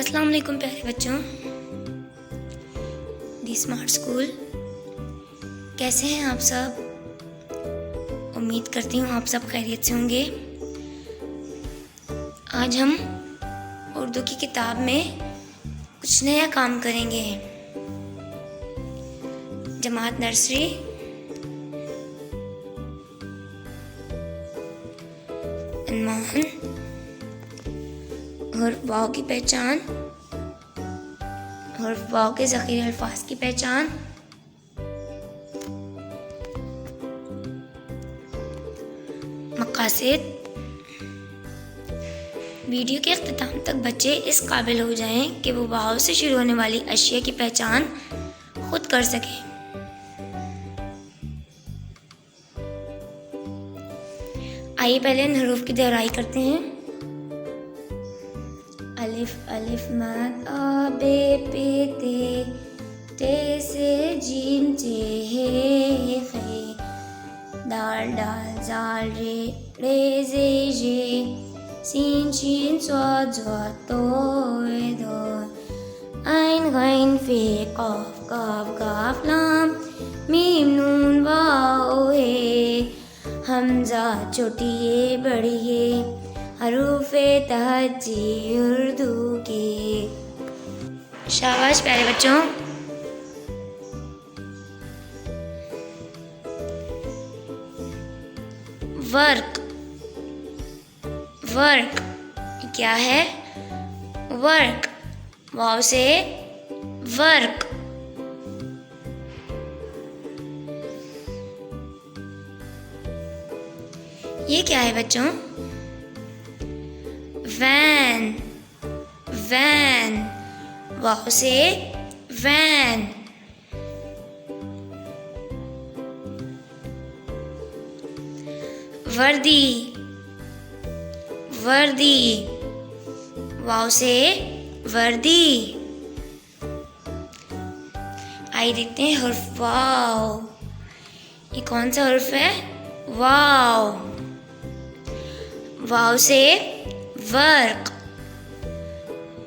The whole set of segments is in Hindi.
अस्सलाम वालेकुम प्यारे बच्चों। दी स्मार्ट स्कूल, कैसे हैं आप सब? उम्मीद करती हूँ आप सब खैरियत से होंगे। आज हम उर्दू की किताब में कुछ नया काम करेंगे। जमात नर्सरी अनमान हर्फ वाव की पहचान, हर्फ वाव के ज़ख़ीरे अल्फाज की पहचान, मक़ासिद। वीडियो के अख्तिताम तक बच्चे इस काबिल हो जाएं कि वो वाव से शुरू होने वाली अशिया की पहचान खुद कर सकें। आइए पहले इन हरूफ की दोहराई करते हैं। अलिफ अलिफ मद आ बे पे ते, टे से जीम चे हे खे, दाल दाल जाल रे रे जे जे, सीन शीन स्वाद स्वाद तो दो, आइन गाइन फे काफ काफ काफ लाम मीम नून वाओ हे, हमजा छोटी ये बड़ी ये, हरूफे तहज्जी उर्दू के। शाबाश प्यारे बच्चों। वर्क, वर्क क्या है? वर्क, वाव से वर्क। ये क्या है बच्चों? वैन, वैन, वाव से वैन। वर्दी, वर्दी, वाव से वर्दी। आइए देखते हैं हर्फ वाव। ये कौन सा हर्फ है? वाव। वाव से वर्क,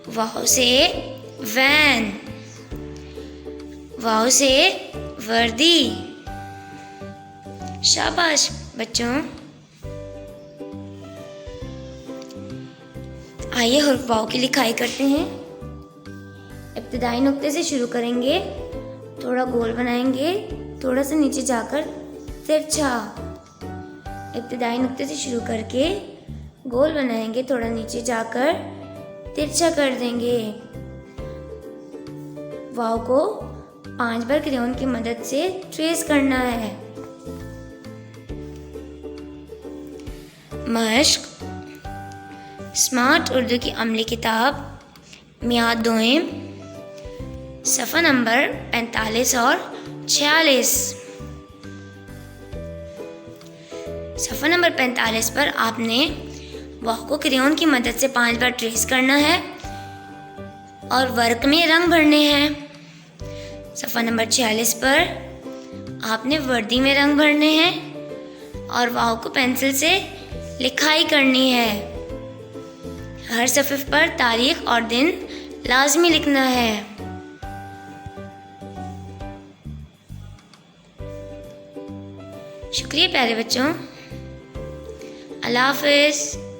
वाव से वैन, वाव से वर्दी। शाबाश बच्चों। आइए हर्फ वाव की लिखाई करते हैं। इब्तिदाई नुक्ते से शुरू करेंगे, थोड़ा गोल बनाएंगे, थोड़ा सा नीचे जाकर तिरछा। इब्तिदाई नुक्ते से शुरू करके गोल बनाएंगे, थोड़ा नीचे जाकर तिरछा कर देंगे। वाव को 5 बार क्रेयॉन की मदद से ट्रेस करना है। मश्क, स्मार्ट उर्दू की अमली किताब, मियाद दोएम, सफ़ा नंबर 45 और 46। सफ़ा नंबर 45 पर आपने वाव को क्रेयॉन की मदद से 5 बार ट्रेस करना है और वर्क में रंग भरने हैं। सफ़ा नंबर 46 पर आपने वर्दी में रंग भरने हैं और वाव को पेंसिल से लिखाई करनी है। हर सफ़े पर तारीख और दिन लाजमी लिखना है। शुक्रिया प्यारे बच्चों। अल्लाह हाफ़िज़।